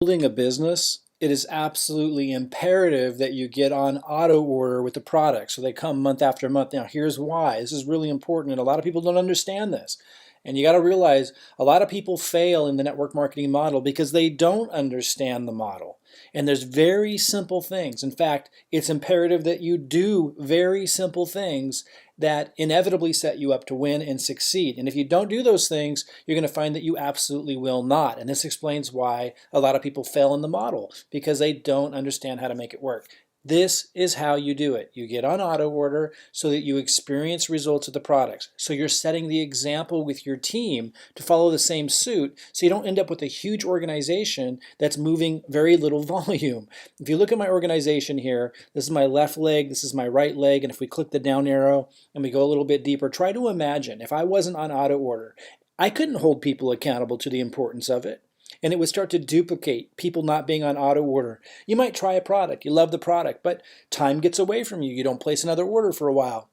Building a business, it is absolutely imperative that you get on auto order with the product so they come month after month. Now, here's why. This is really important, and a lot of people don't understand this. And you got to realize a lot of people fail in the network marketing model because they don't understand the model. And there's very simple things. In fact, it's imperative that you do very simple things that inevitably set you up to win and succeed. And if you don't do those things, you're going to find that you absolutely will not. And this explains why a lot of people fail in the model, because they don't understand how to make it work. This is how you do it. You get on auto order so that you experience results of the products. So you're setting the example with your team to follow the same suit so you don't end up with a huge organization that's moving very little volume. If you look at my organization here, this is my left leg, this is my right leg, and if we click the down arrow and we go a little bit deeper, try to imagine if I wasn't on auto order, I couldn't hold people accountable to the importance of it. And it would start to duplicate people not being on auto order. You might try a product, you love the product, but time gets away from you. You don't place another order for a while.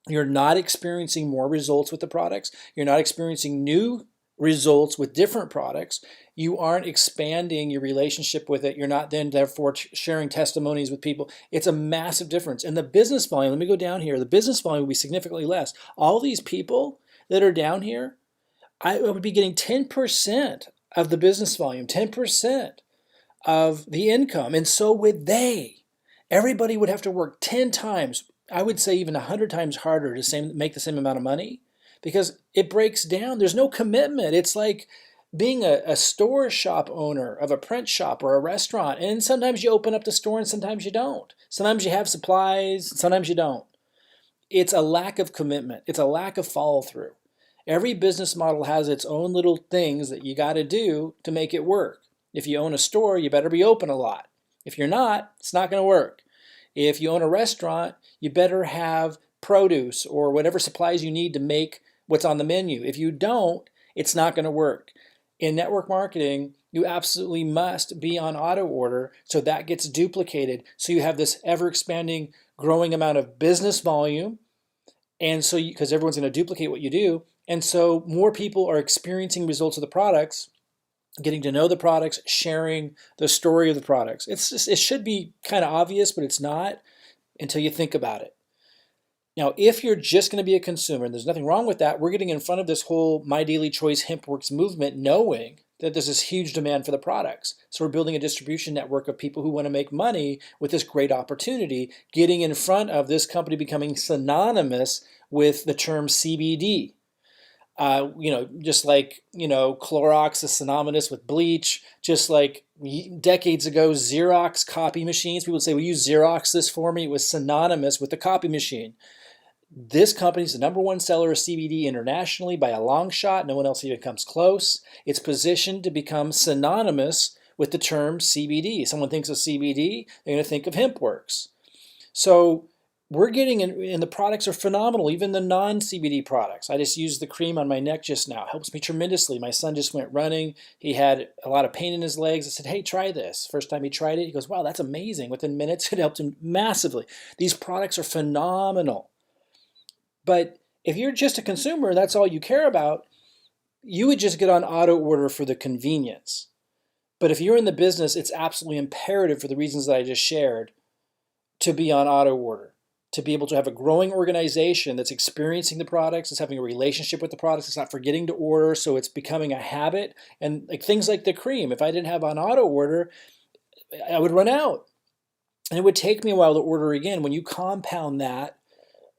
You're not experiencing more results with the products. You're not experiencing new results with different products. You aren't expanding your relationship with it. You're not then therefore sharing testimonies with people. It's a massive difference. And the business volume, let me go down here, the business volume will be significantly less. All these people that are down here, I would be getting 10% of the business volume, 10% of the income, and so would they. Everybody would have to work 10 times, I would say even 100 times harder to make the same amount of money, because it breaks down. There's no commitment. It's like being a store shop owner of a print shop or a restaurant, and sometimes you open up the store and sometimes you don't. Sometimes you have supplies, sometimes you don't. It's a lack of commitment. It's a lack of follow through. Every business model has its own little things that you got to do to make it work. If you own a store, you better be open a lot. If you're not, it's not going to work. If you own a restaurant, you better have produce or whatever supplies you need to make what's on the menu. If you don't, it's not going to work. In network marketing, you absolutely must be on auto order so that gets duplicated. So you have this ever expanding, growing amount of business volume. And so, because everyone's going to duplicate what you do, and so more people are experiencing results of the products, getting to know the products, sharing the story of the products. It should be kind of obvious, but it's not until you think about it. Now, if you're just going to be a consumer, and there's nothing wrong with that, we're getting in front of this whole My Daily Choice Hempworx movement, knowing that there's this huge demand for the products. So we're building a distribution network of people who want to make money with this great opportunity, getting in front of this company becoming synonymous with the term CBD. Just like, Clorox is synonymous with bleach, just like decades ago, Xerox copy machines, people would say, will you Xerox this for me? It was synonymous with the copy machine. This company is the #1 seller of CBD internationally by a long shot. No one else even comes close. It's positioned to become synonymous with the term CBD. Someone thinks of CBD, they're going to think of Hempworx. So we're getting in, and the products are phenomenal, even the non-CBD products. I just used the cream on my neck just now. It helps me tremendously. My son just went running. He had a lot of pain in his legs. I said, hey, try this. First time he tried it, he goes, wow, that's amazing. Within minutes, it helped him massively. These products are phenomenal. But if you're just a consumer, that's all you care about, you would just get on auto order for the convenience. But if you're in the business, it's absolutely imperative for the reasons that I just shared to be on auto order, to be able to have a growing organization that's experiencing the products, that's having a relationship with the products, it's not forgetting to order, so it's becoming a habit. And like things like the cream, if I didn't have on auto order, I would run out. And it would take me a while to order again. When you compound that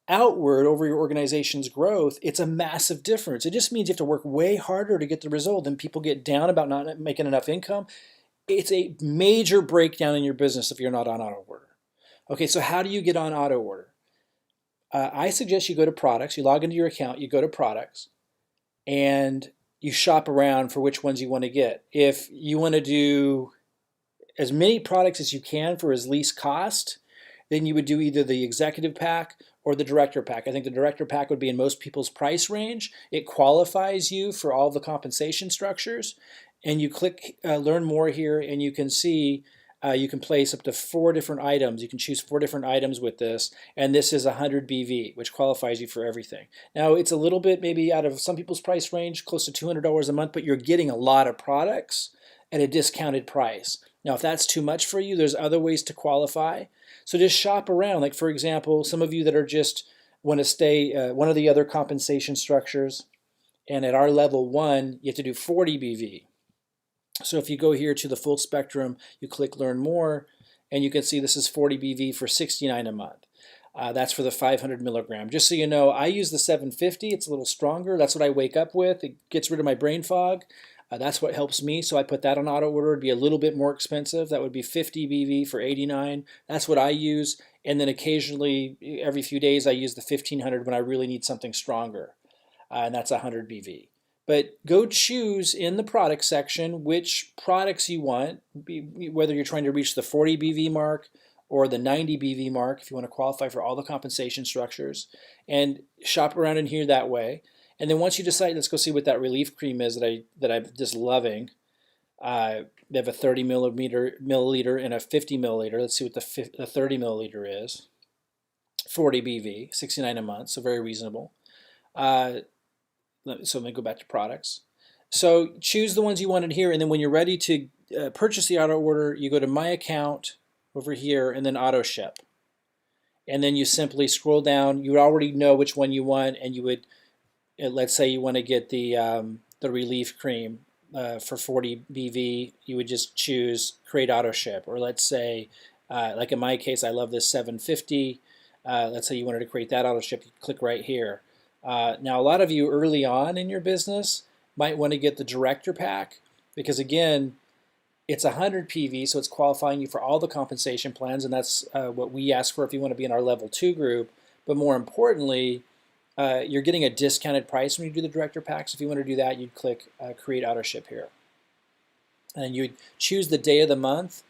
outward over your organization's growth, it's a massive difference. It just means you have to work way harder to get the result, and people get down about not making enough income. It's a major breakdown in your business if you're not on auto order. Okay, so how do you get on auto order? I suggest you go to products, you log into your account, you go to products, and you shop around for which ones you want to get. If you want to do as many products as you can for as least cost, then you would do either the executive pack or the director pack. I think the director pack would be in most people's price range. It qualifies you for all the compensation structures. And you click learn more here, and you can see you can place up to 4 different items. You can choose 4 different items with this, and this is 100 BV, which qualifies you for everything. Now, it's a little bit maybe out of some people's price range, close to $200 a month, but you're getting a lot of products at a discounted price. Now, if that's too much for you, there's other ways to qualify. So just shop around. Like, for example, some of you that are just want to stay one of the other compensation structures, and at our level 1, you have to do 40 BV. So if you go here to the full spectrum, you click Learn More, and you can see this is 40 BV for $69 a month. That's for the 500 milligram. Just so you know, I use the 750. It's a little stronger. That's what I wake up with. It gets rid of my brain fog. That's what helps me. So I put that on auto order. It'd be a little bit more expensive. That would be 50 BV for 89. That's what I use. And then occasionally, every few days, I use the 1500 when I really need something stronger. And that's 100 BV. But go choose in the product section which products you want, whether you're trying to reach the 40 BV mark or the 90 BV mark if you want to qualify for all the compensation structures, and shop around in here that way. And then once you decide, let's go see what that relief cream is that I'm just loving. They have a 30 milliliter and a 50 milliliter. Let's see what the 30 milliliter is. 40 BV, $69 a month, so very reasonable. So let me go back to products. So choose the ones you wanted here, and then when you're ready to purchase the auto order, you go to My Account over here, and then Auto Ship. And then you simply scroll down. You would already know which one you want, and you would, let's say you want to get the relief cream for 40 BV, you would just choose Create Auto Ship. Or let's say, like in my case, I love this 750. Let's say you wanted to create that auto ship, you click right here. Now, a lot of you early on in your business might want to get the director pack because, again, it's 100 PV, so it's qualifying you for all the compensation plans, and that's what we ask for if you want to be in our level 2 group. But more importantly, you're getting a discounted price when you do the director packs. If you want to do that, you'd click Create Auto Ship here. And you'd choose the day of the month,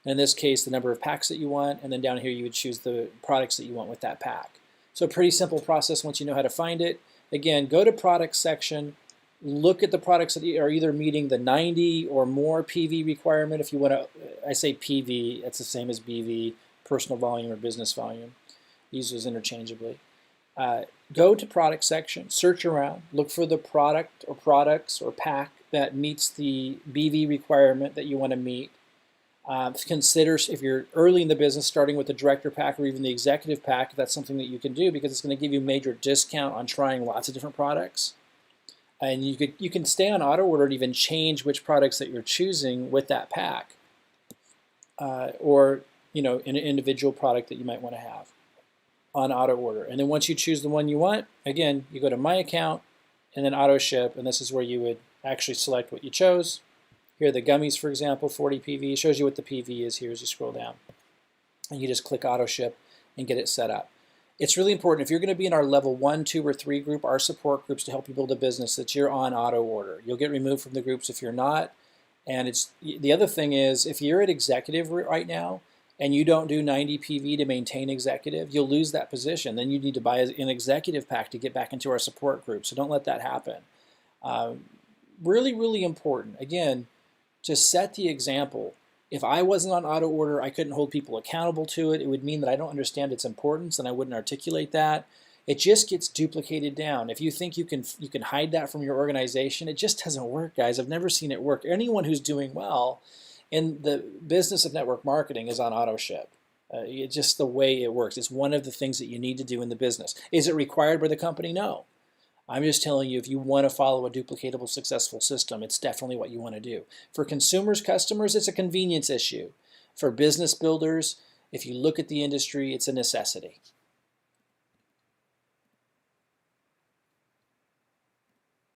in this case, the number of packs that you want, and then down here you would choose the products that you want with that pack. So a pretty simple process once you know how to find it. Again, go to products section, look at the products that are either meeting the 90 or more PV requirement. If you want to, I say PV, it's the same as BV, personal volume or business volume. Use those interchangeably. Go to product section, search around, look for the product or products or pack that meets the BV requirement that you want to meet. Consider, if you're early in the business, starting with the director pack or even the executive pack, if that's something that you can do, because it's going to give you a major discount on trying lots of different products. And you can stay on auto order and even change which products that you're choosing with that pack, or an individual product that you might want to have on auto order. And then once you choose the one you want, again, you go to My Account and then Auto Ship, and this is where you would actually select what you chose. Here are the gummies, for example, 40 PV. It shows you what the PV is here as you scroll down. And you just click Auto Ship and get it set up. It's really important, if you're going to be in our level 1, 2, or 3 group, our support groups to help you build a business, that you're on auto order. You'll get removed from the groups if you're not. And the other thing is, if you're at executive right now and you don't do 90 PV to maintain executive, you'll lose that position. Then you need to buy an executive pack to get back into our support group. So don't let that happen. Really, really important. Again, to set the example. If I wasn't on auto order, I couldn't hold people accountable to it. It would mean that I don't understand its importance and I wouldn't articulate that. It just gets duplicated down. If you think you can hide that from your organization, it just doesn't work, guys. I've never seen it work. Anyone who's doing well in the business of network marketing is on auto ship. It's just the way it works. It's one of the things that you need to do in the business. Is it required by the company? No. I'm just telling you, if you want to follow a duplicatable, successful system, it's definitely what you want to do. For consumers, customers, it's a convenience issue. For business builders, if you look at the industry, it's a necessity.